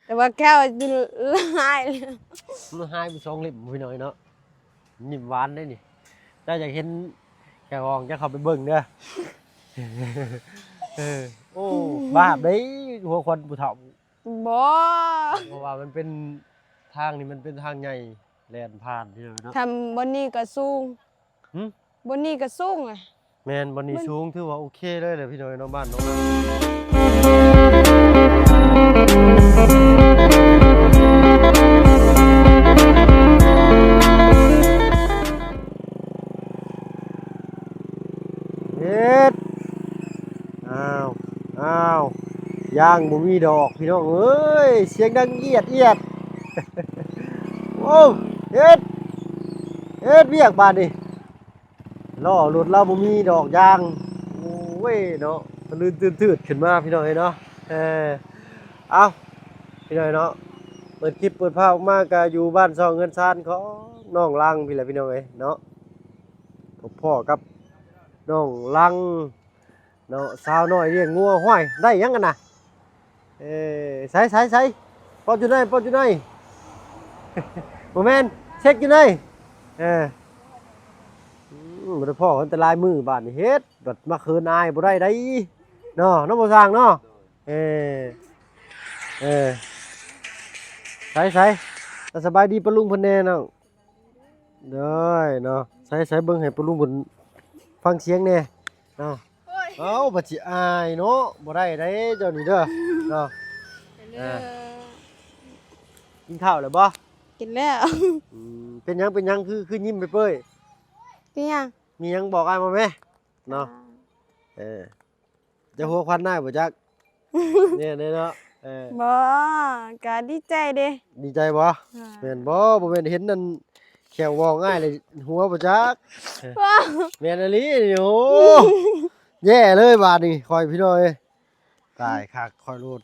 แต่ว่าแก้วหายเลย มันหายไป2 เล่มพี่น้อยเนาะยิ้มหวานได้นี่ถ้าอยากเห็นแกวองจะเข้าไปเบิ่งเด้อ โอ้บาปเด้หัวคนผู้เฒ่า บ่ เพราะว่ามันเป็นทางนี่มันเป็นทางใหญ่แล่นผ่านพี่น้อยเนาะ ทำบนนี้ก็สูง หึ บนนี้ก็สูงอ่ะ แม่นบ่นี่สูงถือว่าโอเคเลยแหละพี่น้อยเนาะบ้านน้องเฮ็ดอ้าวย่างบ่มีดอกพี่น้องเอ้ยเสียงดังเอียด โอ้เฮ็ดเวียกบาดนี่ล้อรถเราบ่มีดอกยางโอ้ยเนาะมันลื่นตืดๆขึ้นมาพี่น้องเอ้ยเนาะเอาพี่น้องเนาะเปิดคลิปเปิดภาพออกมาก็อยู่บ้านซองเงินซานของน้องลังพี่แหละพี่น้องเอ้ยเนาะพ่อกับน้องลังเนาะสาวน้อยเลี้ยงงัวห้อยได้ยังกันน่ะใส่ปอดอยู่ไหนบ่แม่นเช็คอยู่ไหนบ่ได้พ่ออันตรายมือบ้านนี่เฮ็ดบัดมาคืนอายบ่ได้เนาะน้องบ่สร้างเนาะใส่สบายดีปะลุงเพิ่นแน่น้องเด้อเนาะใส่เบิ่งให้ปะลุงเพิ่นฟังเสียงแน่เนาะเอ้าบัดสิอายเนาะบ่ได้เจ้านี่เด้อเนาะกินข้าวแล้วบ่ กินแล้ว เป็นหยังคือยิ้มไปเป้ย กินยัง มีหยังบอกอ้ายมาแม่เนาะจะหัวควันหน้าบ่จัก เนี่ยเนาะบ่ก็ดีใจเด้ ดีใจบ่แม่นบ่แม่นเห็นนั่นแขววองง่ายเลยหัวบ่จัก ว้าว แม่นอีหลีนี่โอ้แย่เลยบาดนี้คอยพี่น้อยตายคักคอยโลด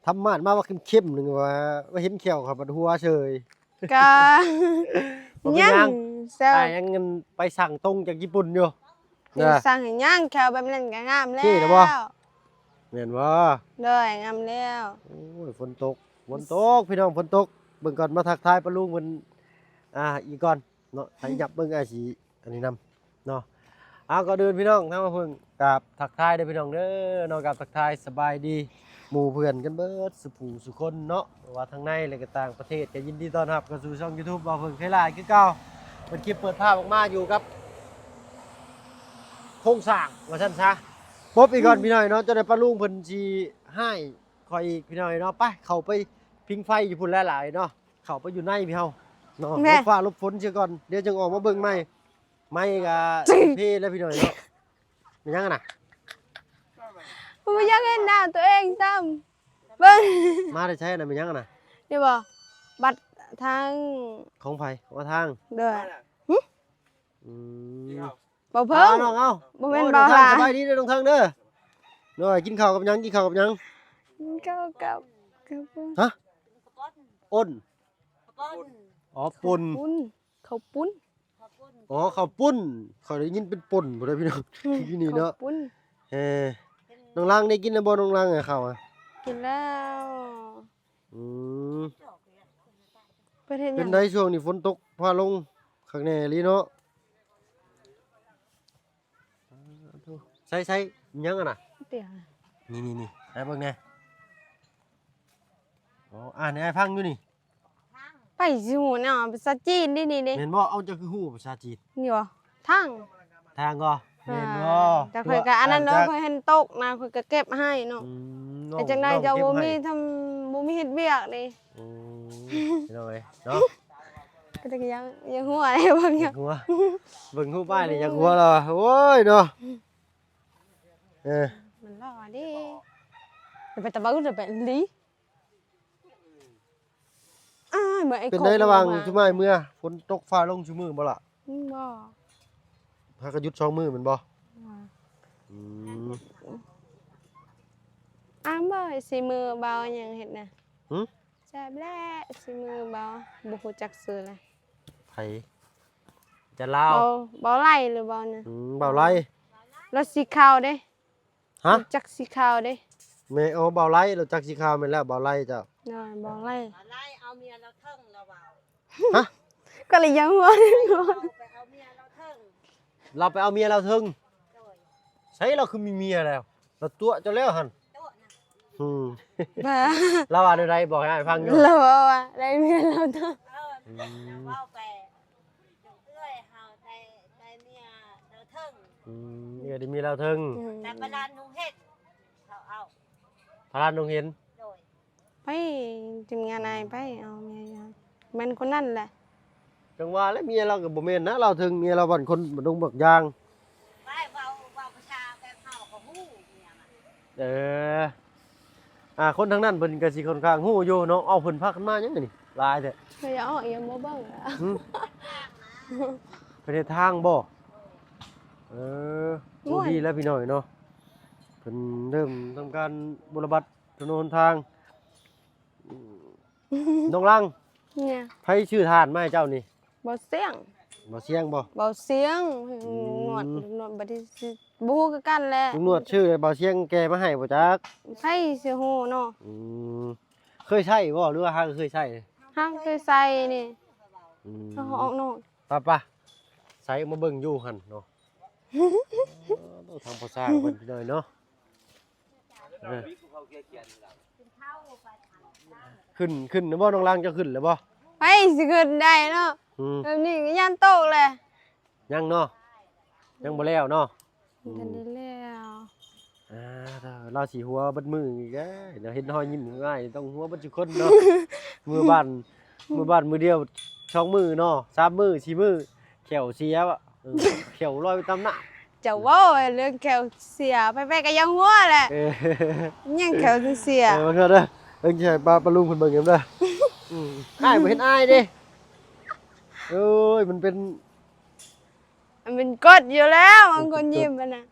ทำมาดมาว่าเข้มๆนึงว่าเห็นแขวครับบัดหัวเฉย ก็ บ่เป็นห ยั ยัง งเซล ยังเงินไปสั่งตรงจากญี่ปุ่นอยู่ สั่งให้ย่างแควแบบนั้นก็งามแล้ว ขี้นะบ่ แม่นบ่ เลยงามแล้ว โอ้ยฝนตกพี่น้องฝนตกเบิ่งก่อนมาทักทายปะลุงเพิ่นอีกก่อนเนาะใส่ยับเบิ่งอาสิอันนี้นํเนาะเอาก็เดินพี่น้องทางมาเพิ่งกับทักทายเด้อพี่น้องเด้อเนาะกับทักทายสบายดีหมู่เพื่อนกันเบิดสุผู้สุคนเนาะว่าทางในและก็ต่างประเทศก็ยินดีต้อนรับเข้าสู่ช่อง YouTube บ่าวเพิ่งเคยหลายคือเก่าเปิดคลิปเปิดภาพออกมาอยู่กับโครงสร้างว่าซั่นซะพบอีกก่อนพี่น้อยเนาะจะได้ปะลุงเพิ่นสิให้คอยอีกพี่น้อยเนาะไปเข้าไปพิงไฟอยู่พุ่นหลายๆเนาะเข้าไปอยู่ในพี่เฮาเนาะลบฟ้าลบฝนเสียก่อนเดี๋ยวจึงออกมาเบิ่งใหม่ไม่ก็เท่แล้วพี่น้อยเนาะเป็นยังไงน่ะ ผมบ่อยากเห็นหน้าตัวเองซ้ำเบิ่ง มาได้ใช้น่ะเป็นยังไงน่ะ นี่บ่บัตรทาง ของไผว่าทาง เด้อ อืม บ่เพิ่ง น้องเอา บ่แม่น โอ้ย บ่ น้องทาง ล่ะ สบายดีเด้อน้องทางเด้อน้อยกินข้าวกับหยัง กับ ฮะอ้นอ๋อป่น ปุ้นข้าวปุ้น อ๋อข้าวปุ้นเขาได้ยินเป็นป่นบ่ได้พี่น้องที่นี่เนาะ ข้าวปุ้น น้องลังได้กินแล้วบ่น้องลังไงข้าวอ่ะ กินแล้ว อืม ประเทศ เป็ ยั น ง ไดช่วงนี้ฝนตกพาลงข้างในลีเนาะใส่ยังอ่ะน่ะ เดี๋ยว นี่ไอ้เบิ่งแน่อ๋ออ่านให้ฟังอยู่นี่ ไปสิหูเนาะภาษาจีนนี่ เห็นบ่เอาจะคือฮู้ภาษาจีน นี่บ่ทาง ทางก็เห็นบ่ แต่ข่อยก็อันนั้นเนาะข่อยเห็นตกนะข่อยก็เก็บให้เนาะ น้อ แต่จังได๋เจ้า ก็ บ่ บให้ มีทำบ่มีเฮ็ดเวียกนี่ อืมพี่น้องเอ้ยเนาะ ก็จะยังหัวอะไรบางอย่าง หัวเบิ่งฮู้ป้ายนี่อยากหัวแล้วอะโอ้ยเนาะ มันรอดิเดี๋ยวไปตะบักเดี๋ยวไปลีเหมือนไอ้ เป็นได้ระวังชุมื้อเมื่อฝนตกฟ้าลงชุมื้อบ่ล่ะ บ่ พาก็หยุด2มื้อแม่นบ่อืม บ่สิมือเบาหยังเฮ็ดน่ะ หึ แซ่บแล้สิมือเบาบ่ฮู้จักชื่อเลย ไผจะลาว เบาไหลหรือเบาน่ะ เบาไล่ รถสีขาวเด้ ฮะ จักสีขาวเด้ แม่เอาเบาไล่เราจักสิขาวแม่นแล้วเบาไล่เจ้า เนาะบอกไล่ ไล่เอาเมียเราเทิงเราเบา ฮะ ก็เลยยังหัว เอาไปเอาเมียเราเทิง เราไปเอาเมียเราถึง โดย ใช่เราคือมีเมียแล้วเราตัวเจะแล้วหั่น โต๊ะนะ อืม บ้า เราว่าอะไรบอกให้อ้ายฟังอยู่ เราบอกว่าได้เมียเราเถอะ เว้าไปจงเอื้อยเฮาได้เมียเราเทิง เนี่ยได้มีเราถึง แต่ประดานนุงเฮ็ดเขาเอา พระรานดงเห็น โดย ไปทีมงานนายไปเอาเมียยายมันคนนั่นแหละ จังว่าแล้วเมียเราก็บ่แม่นนะเราถึงเมียเราบ่อนคนบ่ดงบักยาง ไปเว้าประชาแบบเฮาก็ฮู้เมียมัน เออคนทางนั้นเพิ่นก็สิค่อนข้างฮู้อยู่เนาะเอาเพิ่นพากันมาหยังนี่หลายแท้ เฮ้ยเอาอย่ามาเบิ่งอะ หึไปในทางบ่เออดูดีแล้วพี่น้อยเนาะเพิ่นเริ่มทำการบุรบัตถนนทางน้องลัง เนี่ย ไผชื่อทานมาให้เจ้านี่ บ่เสียง บ่เสียงบ่ เบาเสียงหนวดบัดนี้สิบ่ฮู้คือกันแหละ ลุงนวดชื่อบ่เสียงแกมาให้บ่จัก ไผสิฮู้เนาะ อืมเคยใช้บ่หรือว่าหาเคยใช้ ห้างเคยใส่นี่ อืม เอาออกเนาะ ป่ะใส่มาเบิ่งอยู่หั่นเนาะต้องทำภาษาเพิ่นพี่น้อยเนาะเออ กินข้าวไปทานข้าว ขึ้นนะบ่น้องลังจะขึ้นแล้วบ่ ไปสิขึ้นได้เนาะ อืม แบบนี้ก็ย่านตกแหละ ยังเนาะยังบ่แล้วเนาะ ทันได้แล้ว เราสิหัวเบัดมืออีกเดี๋ยวเห็นรอยยิ้มง่ายต้องหัวเบัดทุกคนเนาะ มือบ้านมือเดียว2มือเนาะ3มือ4มือแขวเสียอ่ะแขวลอยไปตามหน้า จะเว้าเรื่องแขวเสียไปๆก็ยังหัวแหละ เออ ยังแขวเสีย มาเถอะเด้อเอิ้นสิให้ปลาลุงเพิ่นเบิ่งกันเด้ออ้ายบ่เห็นอ้ายเด้โอ้ยมันเป็น มันเป็นกฎอยู่แล้วมันคนยิ้มมันน่ะ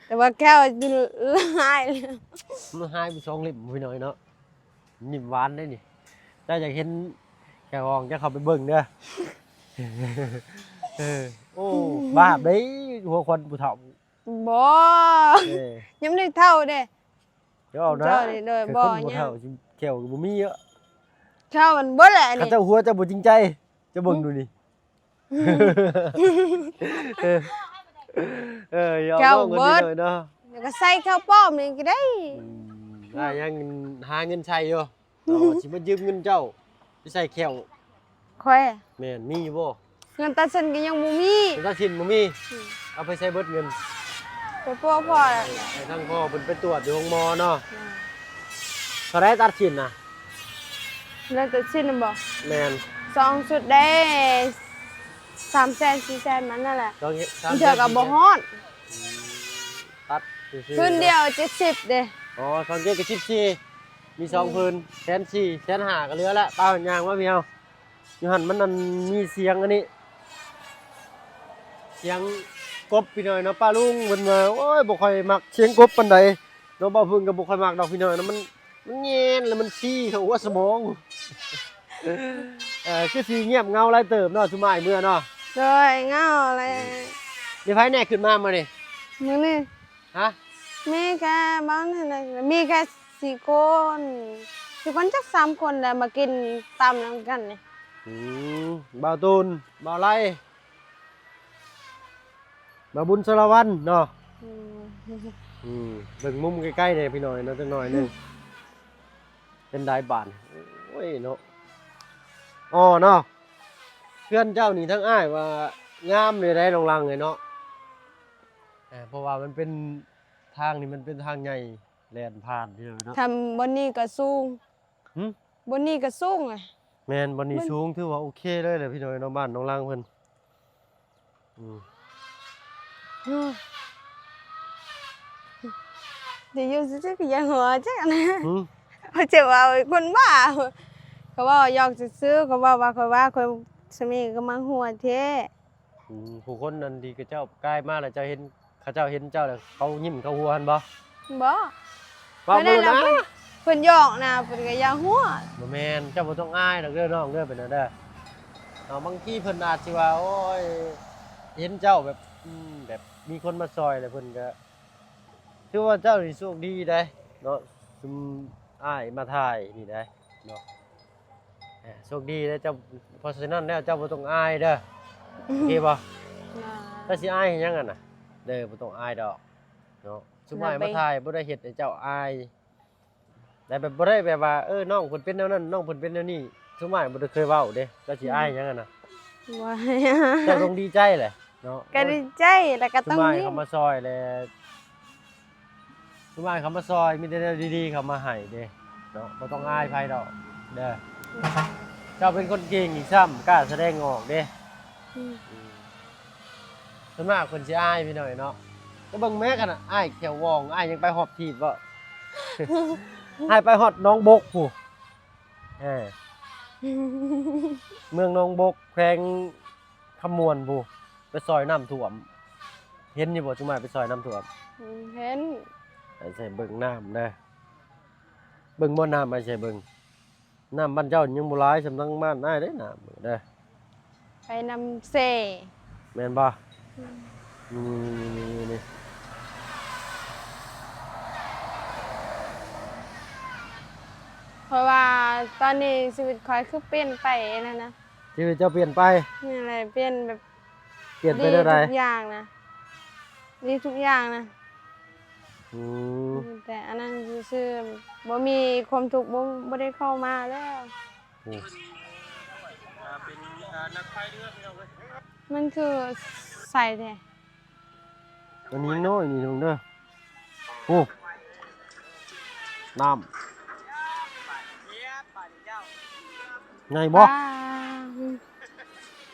แต่ว่าแขวลายเลย มันหายไป2เล่มพี่น้อยเนาะยิ้มหวานได้นี่ถ้าอยากเห็นแขวอองจะเข้าไปเบิ่งเด้อ เออโอ้บาปเด้หัวควันผู้เฒ่า บ่ เออ ยังไม่ได้เท่าเด้ เดี๋ยวเอานะ เจ้านี่เลยบ่ คือคน เนี่ย เฒ่าสิแขวก็บ่มีเยอะ เท่ามันเบิดแหละ เขา นี่ เจ้าหัวเจ้าบ่จริงใจจะเบิ่งดูนี่เอออย่าเอาเงินนิดหน่อยเนาะ เดี๋ยวก็ใส่ข้าวป้อมนี่ก็ได้ ได้ยังหาเงินใช้อยู่เอาสิมายืมเงินเจ้าไปใส่แขว ค่อย แม่นมีอยู่บ่ เงินตัดสินก็ยังบ่มี เงินตัดสินบ่มีเอาไปใช้เบิดเงิน ไปพ่อแล้ว ให้ทางพ่อเพิ่นไปตรวจอยู่โรงหมอเนาะเท่าไดตัดสินน่ะ แล้วตัดสินน่ะบ่ แม่น 2ชุดได้300,000 400,000มันนั่นแหละ ต้อง มันเถื่อก็บ่ฮอด ตัดซื่อๆ คืนเดียว70เด้ อ๋อตอนเจ็ดกับ14มี2พื้น1,400 1,500ก็เหลือละป้าหันยางว่าเมียวอยู่หั่นมันนั่นมีเสียงอันนี้เสียงกบพี่น้อยเนาะป้าลุงเพิ่นว่าโอ้ยบ่ค่อยมักเสียงกบปานใดเนาะบ่เพิ่นก็บ่ค่อยมักดอกพี่น้อยเนาะมันแย่นแล้วมันขี้เข้าหัวสมอง คือสิเงียบเงาหลายเติบเนาะสุมายเมื่อเนาะ โดยเงาอะไร มีไผแหน่ขึ้นมามื้อนี้ มื้อนี้ ฮะ มีแค่บ้านนั่นแหละมีแค่4คน4คนจัก3คนแหละมากินตามนํกันนี่ อืมบ่าวตูนบ่าวไล่บ่าวบุญสรวันเนาะ อืม เบิ่งมุมใกล้ๆเนี่ยพี่น้อยเนาะจังหน่อยหนึงเป็นได้บานโอ้ยเนาะอ๋อเนาะเพื่อนเจ้านี่ทั้งอ้ายว่างามเลยได้ลงลังเลยเนาะเพราะว่ามันเป็นทางนี่มันเป็นทางใหญ่แล่นผ่านพี่น้อยเนาะ ทำบนนี้ก็สูง หึ บนนี้ก็สูงอ่ะ แม่นบ่นี่สูงถือว่าโอเคเลยแหละพี่น้อยเนาะบ้านน้องลังเพิ่นอืม เดี๋ยวอยู่ซื่อๆก็ยังหัวจักนะ หึ เขาจะว่าคนบ้าเขาว่าหยอกซื่อๆเขาว่าคนสมัยก็มาหัวแท้ ผู้คนนั้นดีกับเจ้าใกล้มาแล้วเจ้าเห็นเขาเจ้าเห็นเจ้าแล้วเขายิ้มเขาหัวหั่นบ่ บ่ ว่ามือนะ เพิ่นหยอกนะเพิ่นก็อย่าหัว บ่แม่นเจ้าบ่ต้องอายดอกเด้อน้องเด้อเป็นจังเด้อเอาบางทีเพิ่นอาจสิว่าโอ้ยเห็นเจ้าแบบแบบมีคนมาซอยแล้วเพิ่นก็ถือว่าเจ้านี่โชคดีได้เนาะซุมอ้ายมาถ่ายนี่ได้ เนาะโชคดีแล้วเจ้าเพราะฉะนั้นแล้วเจ้าบ่ต้องอายเด้อโอเคบ่ ถ้าสิอายเฮ็ดหยังกันน่ะเด้อบ่ต้องอายดอกเนาะสุมายมาถ่ายบ่ได้เฮ็ดให้เจ้าอายแต่แบบบ่ได้แบบว่าน้องเพิ่นเป็นแนวนั้นน้องเพิ่นเป็นแนวนี้สุมายบ่ได้เคยเว้าเด้เจ้าสิอายหยังกันน่ะ ว่า เจ้าต้องดีใจแหละเนาะ ก็ดีใจแล้วก็ สุ ต้อง มาย มี เขามาซอยแลสุมายเขามาซอยมีแต่แนวดีๆเขามาให้เด้เนาะบ่ต้องอายไผดอกเด้อเจ้าเป็นคนเก่งอีกซ้ำกล้าแสดงออกเด้ ส่วนมากคนสิอายพี่หน่อยเนาะก็เบิ่งแม่กันน่ะอายแขววองอายยังไปหอบถีบบ่ อายไปฮอดหน้องบกพู่เออเมืองหน้องบกแขวงขมวนพู่ไปซอยน้ำท่วมเห็นอยู่บ่จุมาไปซอยน้ำท่วม เห็น ไปใส่เบิ่งน้ำเด้อเบิ่งบ่น้ำไปใส่เบิ่งน้ำบ้านเจ้ายังบ่หลายสำนักบ้านอ้ายเด้น้ำเด้อ ไปนำเซ แม่นบ่นี่ เพราะว่าตอนนี้ชีวิตคอยคือเปลี่ยนไปนั่นนะ ชีวิตเจ้าเปลี่ยนไป นี่อะไรเปลี่ยนแบบ เปลี่ยนไปเท่าใด ทุกอย่างนะดีทุกอย่างนะ อืม แต่อันนั้นซื่อๆบ่มีความทุกข์บ่ได้เข้ามาแล้ว เป็นนักพายเรือพี่น้องเอ้ย มันคือใส่แท้ อันนี้น้อยนี่น้องเด้อโอ้น้ำไงบ่ ป้า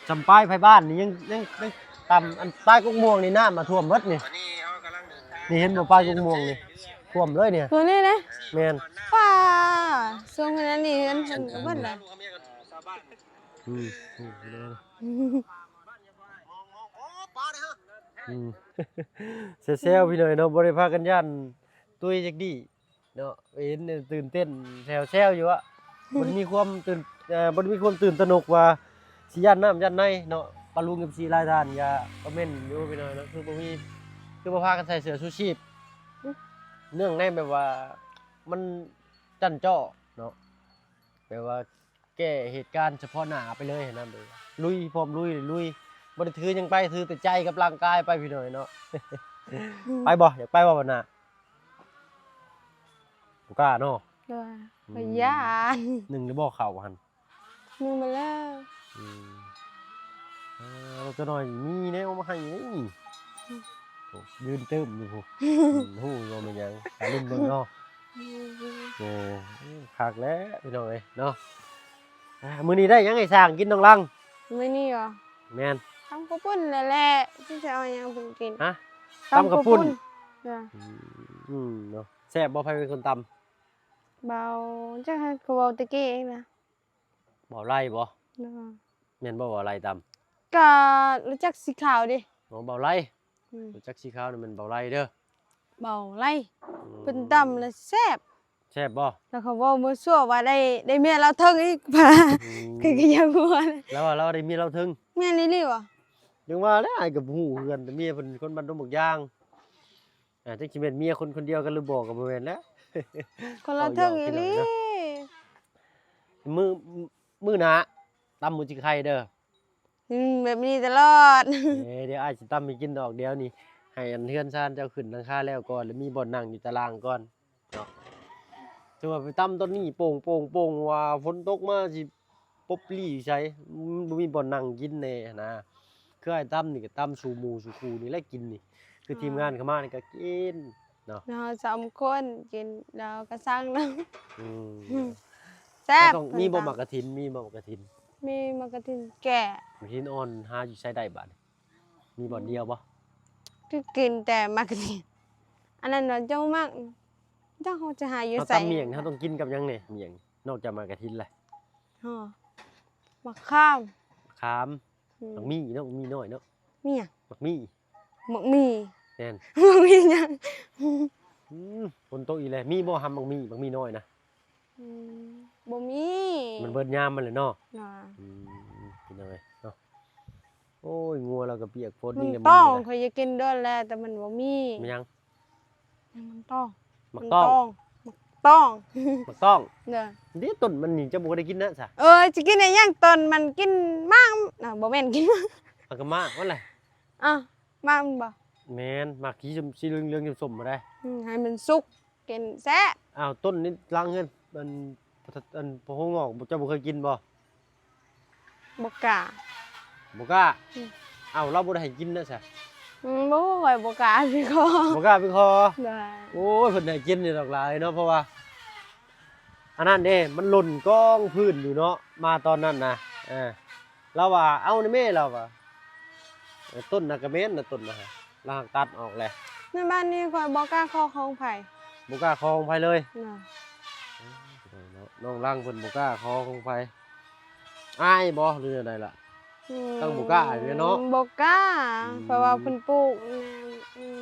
จำป้ายไผบ้านนี่ยังต่ำอันป้ายกุ้งม่วงนี่น้ำมาท่วมเบิดนี่นี่เห็นบ่ป้ายกุ้งม่วงนี่ท่วมเลยเนี่ย ตัวนี้นะ แม่น ป้าส่งคนนั้นนี่เห็นเพิ่นก็เบิดล่ะ อืมเซลพี่หน่อยเนาะบ่ได้พากันย่านตุ้ยจักดีเนาะเห็นเนี่ยตื่นเต้นแซวอยู่อะบ่ได้มีความบ่ได้มีความตื่นตระหนกว่าสิย่านน้ำย่านในเนาะปลาลุงกับสีลายทานอย่าคอมเมนต์อยู่พี่หน่อยเนาะคือบ่พากันใส่เสื้อชูชีพเนื่องในแบบว่ามันจั่นจ้อเนาะแบบว่าแก้เหตุการณ์เฉพาะหน้าไปเลยเห็นนั่นเลยลุยพร้อมลุยบ่ได้ถือหยังไปถือแต่ใจกับร่างกายไปพี่หน่อยเนาะ ไปบ่อยากไปบ่วันน่ะบ่กล้าเนาะ ด้วยพยาน หนึ่งหรือบ่เข้าหั่น มึงมาแล้ว อืมเราจะหน่อยมีแนวมาให้นี่โอ้ยืนตึมอยู่พุฮู้ว่ามันหยังตาลุ่นเบิ่งเนาะเออคักแล้วพี่น้องเอ้ยเนาะมื้อนี้ได้หยังให้สร้างกินน้องลัง ไม่นี่หรอ แม่น ทำข้าวปุ้นแหละที่จะเอาหยังไปกิน ฮะตำข้าวปุ้น จ้ะ เนาะแซ่บบ่ไผเป็นคนตำ เบาจักให้กูเบาตะกี้เองนะ บ่ไล่บ่ เนาะ แม่นบ่ไล่ตำ ก็รู้จักสีขาวดิ อ๋อบ่ไล่ อืม รู้จักสีขาวนี่มันบ่ไล่เด้อ เบาไล่ อืม เพิ่นตำแล้วแซ่บ แซ่บบ่ แล้วเขาเว้ามื้อซั่วว่าได้เมียเราเทิงอีก ป่า อืม คือก็ยังบ่ว่าเลย แล้วว่าเราได้มีเราถึง แม่นอีหลีบ่ ยังว่าแล้วไอ้กับหูเฮือนแต่เมียเพิ่นคนบ้านดงบักย่างจักสิแม่นเมียคนเดียวกันหรือบ่ก็บ่แม่นแล้ว คนละเทิงอีหลี มื้อมื้อหน้าตำหมูจิไข่เด้อ แบบนี้ตลอด เดี๋ยวอ้ายสิตำให้กินดอกเดียวนี่ให้อันเฮือนซ่านเจ้าขึ้นหลังคาแล้วก่อนแล้วมีบ่อนนั่งอยู่ตารางก่อนเนาะจังว่าไปตำต้นนี้โป่งว่าฝนตกมาสิปบลี่ใช้บ่มีบ่อนนั่งกินแน่นะคืออ้ายตำนี่ก็ตำสู่หมู่สู่ครูนี่แหละกินนี่คือทีมงานเข้ามานี่ก็กินเนาะ เรา2คนกินเราก็สร้างน้ อืม ำแซ่บ ต้องมีบ่หมักกระถินมีบ่หมักกระถิน มีมากระทินแก่ กระถินอ่อนหาอยู่ใช้ได้บัดมีบ่อนเดียวบ่ คือกินแต่มากระทินอันนั้นเราเจ้ามากเจ้าเขาจะหาอยู่ เฮา ใส่ ตำเมี่ยงเฮาต้องกินกับหยังนี่เมี่ยงนอกจากหมักกระถินแหละ ฮะมะข้าม ขามหมักมี่เนาะมีน้อยเนาะ มีหยัง หมักมี่ หมักมี แน่น หมักมีหยัง ฝนตกอีแลมีบ่หำหมักมี่น้อยนะ อืมบ่มี มันเบิดยามมันเลยเนาะ น่ะ กินเอาไว้เนาะโอ้ยงัวเราก็เปียกฝน มัน นี่แหละ ต้อง มื้ เคยจะกินด้วยแหละแต่มันบ่มี มันยัง มันต้อง หมักต้อง หมัก ต้อง มักต้อง เด้อ นี่ต้นมันนี่จะบ่ได้กินนะซะ จะกินได้ยังตอนมันกินมากบ่แม่นกินมาก มันก็มากว่าแหละ มากมันบ่ แม่นมากสีเหลืองๆส้มๆบ่ได้ ให้มันสุกกินแซ่บ อ้าวต้นนี้ล้างเงินมันพอหงอกเจ้าบ่เคยกินบ่ บ่กล้า บ่กล้าอ้าวเราบ่ได้ให้กินนะซะ บ่ค่อยบ่กล้าสิขอ บ่กล้าไปคอ ได้ โอ้ยเพิ่นให้กินนี่ดอกหลายเนาะเพราะว่าอันนั้นเด้มันหล่นกองพื้นอยู่เนาะมาตอนนั้นนะเราว่าเอานี่แม่เราว่าต้นน่ะก็แม่นน่ะต้นน่ะเราหักตัดออกแหละ ในบ้านนี้ค่อยบ่กล้าขอของไผ บ่กล้าคอของไผเลย น่ะ น้องร่างเพิ่นบ่กล้าคอของไผอายบ่หรือจังไดล่ะ ต้องบ่กล้าอยู่เนาะ บ่กล้า อืม เพราะว่าเพิ่นปลูก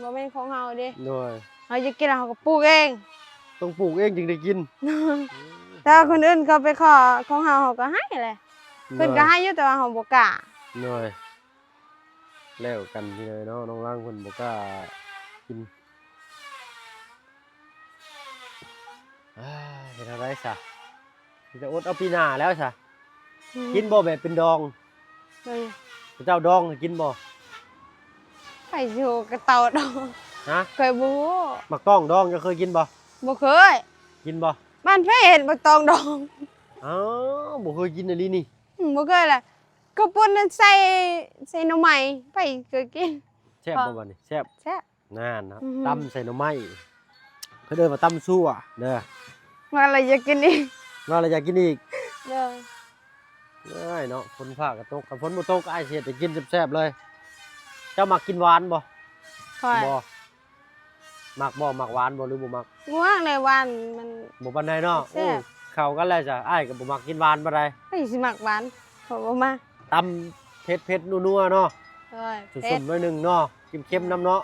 บ่แม่นของเฮาเด้ โดย เฮาจะกินแล้วเฮาก็ปลูกเอง ต้องปลูกเองจึงได้กิน ถ้าคนอื่นเขาไปขอของเฮาเฮาก็ให้แหละเพิ่นก็ให้อยู่แต่ว่าเฮาบ่กล้า โดยแล้วกันพี่น้อยเนาะน้องร่างเพิ่นบ่กล้ากินเฮ็ดอะไรซะสิจะอดเอาปีหน้าแล้วซะกินบ่แบบเป็นดอง เฮ้ย เจ้าดองให้กินบ่ ไปอยู่กับเต่าดอง ฮะ เคยบ่รู้ มักต้องดองจะเคยกินบ่ บ่เคย กินบ่ บ้านเพ่เห็นบักตองดอง อ้าวบ่เคยกินอันนี้นี่ บ่เคยล่ะข้าวปุ้นนั้นใส่หน่อไม้ไปเคยกิน แซ่บบ่บัดนี้แซ่บ แซ่บ นั่นนะ อือฮึ ตำใส่หน่อไม้เขาเดินมาตำซั่วเด้อ ว่าอะไรอยากกินอีก ว่าเราอยากกินอีก เด้อ ได้เนาะฝนฟ้าก็ตกคันฝนบ่ตกก็อ้ายสิเฮ็ดให้กินแซ่บๆเลย เจ้ามักกินหวานบ่ ค่อย บ่มักบ่มักหวานบ่หรือบ่มัก ง่วงในวันมัน บ่ปานใดเนาะ แซ่ โอ้ บ เข้ากันแล้วจ้ะอ้ายก็บ่มักกินหวานปานใด ไปสิมักหวานเพราะว่ามา ตำเผ็ดๆนัวๆเนาะ เอ้ย สุ เผ็ ด ด ๆหน่อยหนึงเนาะเค็มๆน้ำเนาะ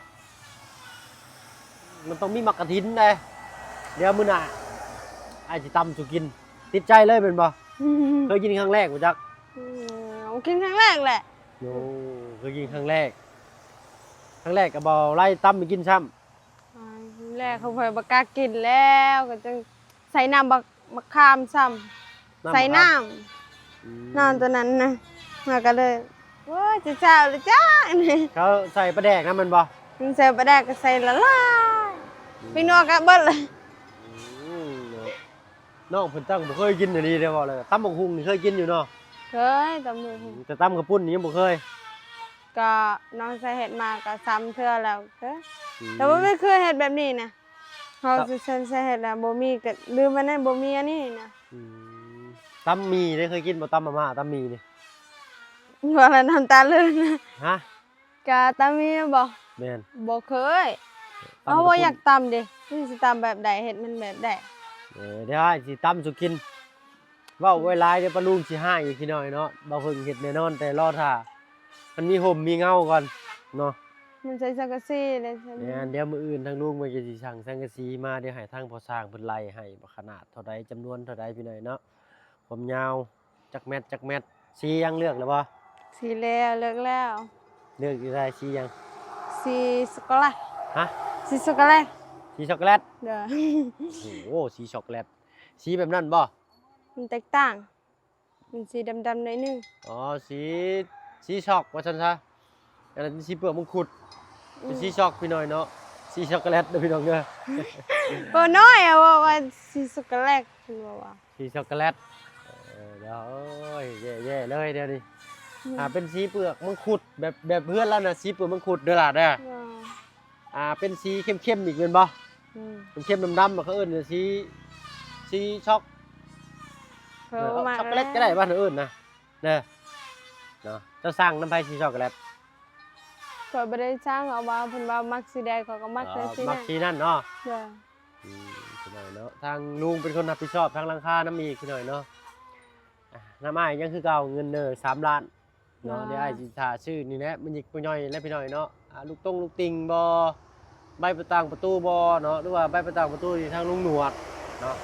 มันต้องมีมักกะทินเด้เดี๋ยวมื้อหน้าอ้ายสิตำสุกิน ติดใจเลยเป็นบ่เคยกินครั้งแรกบ่จัก เอากินครั้งแรกแหละ โอ้เคยกินครั้งแรกก็บ่ไล่ตำไปกินซ้ำ แรกเขาเผยบ่กล้ากินแล้วก็จังใส่น้ำบักมะขามซ้ำใส่น้ำน้ำตัวนั้นนะมาก็เลยโอ้ยจะเจ้าเลยจ้านี่ เขาใส่ปลาแดกนะมันบ่ มันใส่ปลาแดกก็ใส่ละลายพี่นัวก็เบิดเลย น้องเพิ่นตั้งบ่เคยกินอันนี้เด้อบ่เลยตำบักหุ่งนี่เคยกินอยู่เนาะ เคยตำมือ แต่ตำกระปุ้นนี่ยังบ่เคย ก็น้องใส่เห็ดมาก็ซ้ำเทื่อแล้วเด้อแต่ว่าไม่เคยเห็ดแบบนี้นะเขาจะเชิญใส่เห็ดนะบ่มีก็ลืมมันนั่นบ่มีอันนี้นะ อืมตำหมี่ได้เคยกินบ่ตำมาม่าตำหมี่นี่ ว่าแล้วน้ำตาลื่นนะ ฮะ กะตำมีบ่ แม่น บ่เคย ตำ เอา กระ บ่ ปุ้น อยากตำดินี่สิตำแบบใดเห็ดมันแบบใด เดี๋ยวให้สิตำสุกินเว้าไว้หลายเดี๋ยวปลาลุงสิให้อีกทีหน่อยเนาะบ่เพิ่งเฮ็ดแน่นอนแต่รอท่ามันมีห่มมีเงาก่อนเนาะ มันใส่สังกะสีเลยใช่ไหม เนี่ยเดี๋ยวมื้ออื่นทางลุงมันจะสิสั่งสังกะสีมาเดี๋ยวให้ทางพอสร้างเพิ่นไล่ให้ว่าขนาดเท่าใดจำนวนเท่าใดพี่หน่อยเนาะความยาวจักแมตรสียังเลือกแล้วบ่ สีแล้วเลิกแล้ว เลือกอยู่ได้สียัง สีช็อกโกแลต ฮะ สีช็อกโกแลต สีช็อกโกแลต เด้อ โอ้โหสีช็อกโกแลตสีแบบนั้นบ่ มันแตกต่างมันสีดำๆหน่อยนึง อ๋อสีช็อกว่าซั่นซะอันนั้นสีเปลือกมังคุดเป็นสีช็อกพี่หน่อยเนาะสีช็อกโกแลตเด้อพี่น้องเด้อ บ่น้อยอะว่าสีช็อกโกแลตเพิ่นว่าว่า สีช็อกโกแลตเดี๋ยวโอ้ยแย่ๆเลยเดี๋ยวนี้เป็นสีเปลือกมังคุดแบบเพื่อนแล้วน่ะสีเปลือกมังคุดเด้อล่ะเด้อ เป็นสีเข้มๆอีกเป็นบ่ อืม เข้มๆดำๆเขาเอิ้นว่าสีช็อก เพราะว่า ช็อกโกแลตก็ได้บ้านเอิ้นนะเด้อเนาะเจ้าสร้างน้ำไผสีช็อกโกแลต ก็บ่ได้สร้างเอาว่าเพิ่นว่ามักสีแดงเขาก็มักแต่สี มั นั้ ก น สีนั่นเนาะ เด้อ พี่หน่อยเนาะทางลุงเป็นคนรับผิดชอบทางหลังคาน้ำอีกพี่หน่อยเนาะน้ำอ้ายยังคือเก่าเงิน3 ล้านเนาะเดี๋ยวอ้ายสิหาชื่อนี่แหละมันยิกปุ้ยและพี่หน่อยเนาะลูกติ่งบ่ใบประตางประตูบ่เนาะหรือว่าใบประตางประตูที่ทางลุงหนวดเนาะ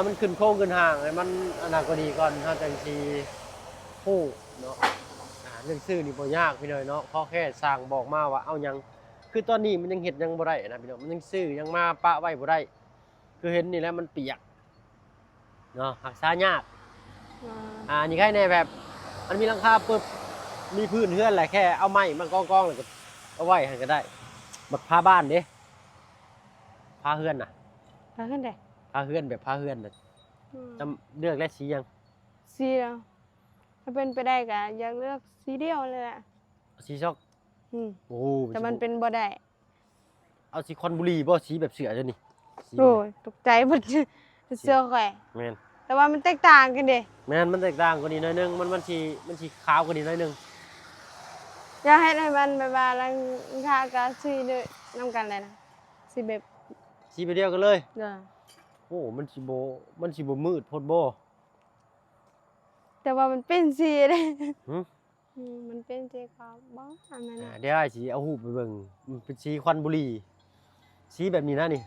มันขึ้นโค้งขึ้นห่างให้มันอนาคตดีก่อนเฮาจังสิฮู้เนาะเรื่องซื้อนี่บ่ยากพี่หน่อยเนาะขอแค่สร้างบอกมาว่าเอาหยังคือตอนนี้มันยังเฮ็ดยังบ่ได้นะพี่น้องมันยังซื้อยังมาปะไว้บ่ได้ คือเห็นนี่แล้วมันเปียกเนาะรักษายาก อ่า นี่แค่ในแบบมันมีหลังคาปึ๊บมีพื้นเฮือนแหละแค่เอาไม้มันกองๆแล้วก็เอาไว้ให้ก็ได้บักพาบ้านเด้พาเฮือนน่ะ พาขึ้นได้ พาเฮือนแบบพาเฮือนน่ะจำเลือกได้สียัง สีแล้วถ้าเป็นไปได้ก็อยากเลือกสีเดียวเลยแหละ สีช็อก อืม โอ้โห แต่มันเป็นบ่ได้ เอาสีคอนบุรีบ่สีแบบเสือจ้ะนี่สี โอ้ยตกใจหมด เสื้อข่อย แม่น แต่ว่ามันแตกต่างกันเด้ แม่นมันแตกต่างกว่านี้หน่อยนึงมันสีขาวกว่านี้หน่อยนึง อยากให้มันแบบว่าลังคาก็สีด้วยนํกันเลยนะสีแบบ สีไปเดียวกันเลย เด้อ โอ้มันสิบ่มืดโพดบ่ แต่ว่ามันเป็นสีเด้ หึ มันเป็นสีขาวบ่อันนั้นน่ะ เดี๋ยวอ้ายสิเอารูปไปเบิ่งมันเป็นสีควันบุรีสีแบบนี้นะนี่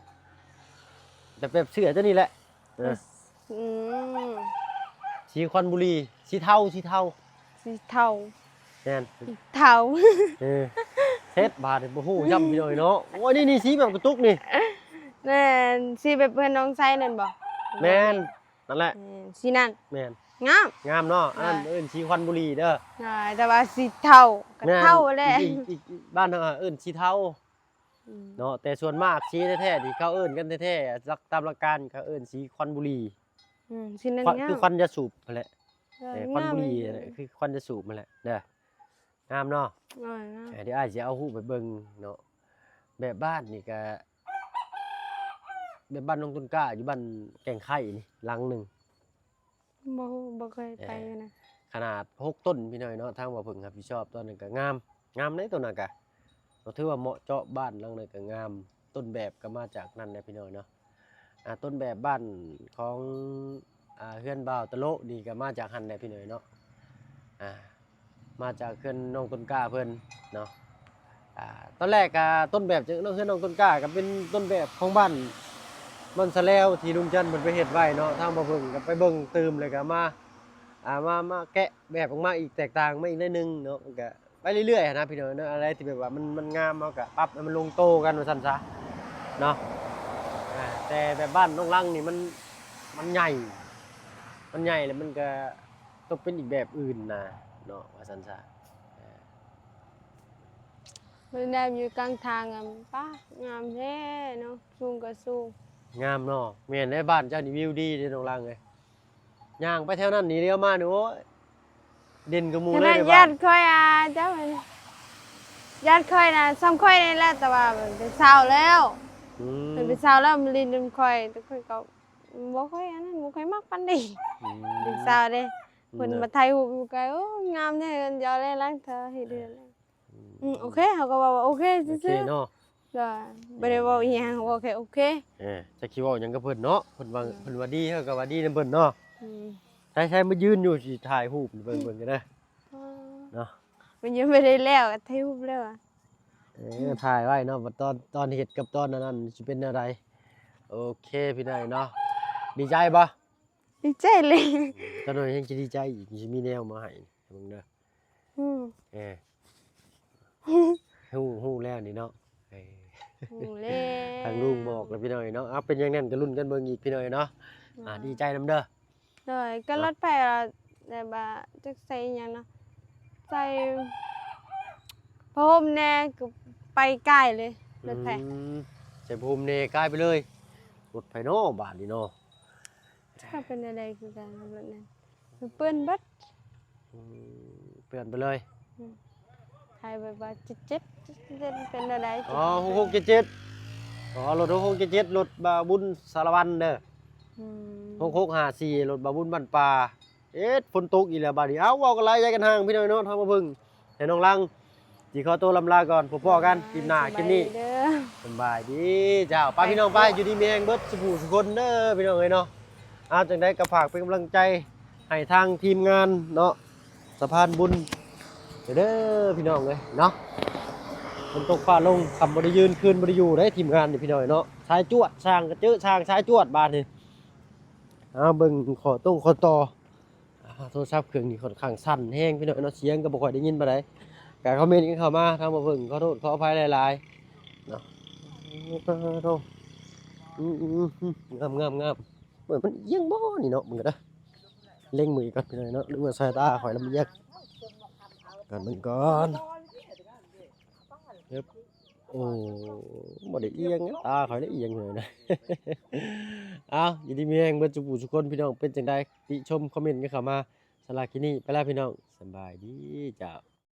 แบบเสือจ้ะนี่แหละเออ อืม สีควันบุรีสีเทา สีเทา แม่น เทา เออเฮ็ดบาดนี่บ่ฮู้ย้ำพี่น้อยเนาะโอ้ยนี่สีแบบกระตุกนี่ แม่นสีแบบเพื่อนน้องไส้นั่นบ่ แม่นนั่นแหละ สีนั่น แม่น งาม งามเนาะอันนั้นเอิ้นสีควันบุรีเด้อ ใช่แต่ว่าสีเทาก็ แม่น เทาแหละ อีกบ้านเฮาเอิ้นสีเทา อืม เนาะแต่ส่วนมากสีแท้ๆที่เขาเอิ้นกันแท้ๆจักตามหลักการเขาเอิ้นสีควันบุรี สีนั่น ควัน งาม คือควันยาสูบนั่นแหละ ควันบุหรี่ งาม น่ะคือควันจะสูบมันแหละเด้องามเนาะ งาม เดี๋ยวอ้ายสิเอารูปไปเบิ่งเนาะแบบบ้านนี่ก็แบบบ้านน้องต้นกล้าอยู่บ้านแก่งไข่นี่หลังหนึง บ่เคยไปนะ ขนาด6ต้นพี่น้อยเนาะทางว่าเพิ่งรับผิดชอบตอนนั้นก็งามเลยตัวนั้นก็ก็ถือว่าเหมาะเจาะบ้านหลังนั้นก็งามต้นแบบก็มาจากนั่นแหละพี่น้อยเนาะต้นแบบบ้านของเฮือนบ่าวตะโลนี่ก็มาจากหั่นแหละพี่น้อยเนาะมาจากเฮือนน้องต้นกล้าเพิ่นเนาะตอนแรกก็ต้นแบบจากเฮือนน้องต้นกล้าก็เป็นต้นแบบของบ้านสะแล้วที่ลุงจันทร์เพิ่นไปเฮ็ดไว้เนาะทางบ่เพิ่งก็ไปเบิ่งตืมเลยก็มามาแกะแบบออกมาอีกแตกต่างมาอีกหน่อยนึงเนาะก็ไปเรื่อยๆนะพี่น้อยเนาะอะไรที่แบบว่ามันงามเฮาก็ปรับให้มันลงโตกันว่าซั่นซะเนาะแต่แบบบ้านน้องลังนี่มันใหญ่แล้วมันก็ต้องเป็นอีกแบบอื่นนะเนาะว่าซั่นซะ มันแนมอยู่กลางทางอ่ะป้างามแท้เนาะสูงก็สูง งามเนาะแม่นในบ้านเจ้านี่วิวดีเด้น้องลังเอ้ยย่างไปแถวนั้นนี่เดียวมานี่โอ้ยเด่นกับหมู่ ข เลย นาด ใน ญา บ้าน ติค่อยเจ้ามันญาติค่อยนะซ้ำค่อยนี่แหละแต่ว่ามันเป็นสาวแล้ว อืม มันเป็นสาวแล้วมันลินนค่อยแต่ค่อยก็บ่ค่อยอันนั้นบ่ค่อยมักปานใดเป็นสาวเด้เพิ่นมาถ่ายรูปอยู่ไกลโอ้งามแท้เอิ้นยาวเลยล้างเธอเฮ็ดเดือนแล้วโอเคเขาก็ว่าโอเค โอเค ซื่อ เนาะ ๆก็บ่ได้เว้าอีหยังโอเค จะคิดว่าหยังกับเพิ่นเนาะเพิ่นว่าดีเฮาก็ว่าดีนำเพิ่นเนาะ อืม ใช่มายืนอยู่สิถ่ายรูปเบิ่งกันเด้อเนาะ มันยังไม่ได้แล้วอะถ่ายรูปแล้วอะ ถ่ายไว้เนาะว่าตอนเฮ็ดกับตอนนั้นสิเป็นแนวใดโอเคพี่น้อยเนาะดีใจบ่ ดีใจเลย ตอนนี้ยังจะดีใจอีกสิมีแนวมาให้มึงเด้อ อืม เออฮู้แล้วนี่เนาะ โอ้เล่ ทางลุงบอกแล้วพี่น้อยเนาะเอาเป็นอย่างนั้นก็ลุ้นกันเบิ่งอีกพี่น้อยเนาะดีใจนำเด้อ เลยก็รถไปอะแต่ว่าจะใส่หยังเนาะใส่พรมแน่ก็ไปใกล้เลยรถไฟ ใส่ภูมิเนกลายไปเลยรถไฟเนาะบาทนี่เนาะ ถ้าเป็นอะไรคือการทำแบบนั้นมันเปื้อนเบัด เปลี่ยนไปเลย ถ่ายแบบว่าเจ็ดเป็นอะไร อ๋อ6677อ๋อรถ6677รถบาบุญสารวัตรเด้อ อืม 6654รถบาบุญบ้านป่าฝนตกอีแล้วบาดนี้เอ้าเว้ากันหลายใจกันห่างพี่น้อยเนาะทางมาเพิ่งให้น้องลังสิขอตัวลำลาก่อนพบกันคลิปหน้าคลิปนี้ สบายดีเด้อ สบายดีเจ้าป้าพี่น้องไปอยู่ดีมีแรงเบิดสุขสุขคนเด้อพี่น้องเอ้ยเนาะจังได้ก็ฝากเป็นกำลังใจให้ทางทีมงานเนาะสะพานบุญเด้อพี่น้องเอ้ยเนาะฝนตกฟ้าลงคำบ่ได้ยืนคืนบ่ได้อยู่ได้ทีมงานนี่พี่น้องเอ้ยเนาะสายจวดสร้างก็เจอสร้างสายจวดบาดนี่เบิ่งขอต่อโทรศัพท์เครื่องนี้ค่อนข้างสั่นแฮงพี่น้องเอ้ยเนาะเสียงก็บ่ค่อยได้ยินปานใดก็คอมเมนต์กันเข้ามาทางบ่เพิ่งขอโทษขออภัยหลายๆเนาะโอ้ งามงามงามเหมือนมันเอียงบ่นี่เนาะมึงก็เด้อเล็งมือก่อนพี่น้องเนาะหรือว่าสายตาข่อยแล้วมันแยกกันมึงก่อนครับโอ้บ่ได้เอียงนะตาข่อยได้เอียงเลยนะ อ้าวยินดีมีแรงเบิดจุบุทุกคนพี่น้องเป็นจังไดติชมคอมเมนต์กันเข้ามาสำหรับคลิปนี้ไปแล้วพี่น้องสำบายดีจ้า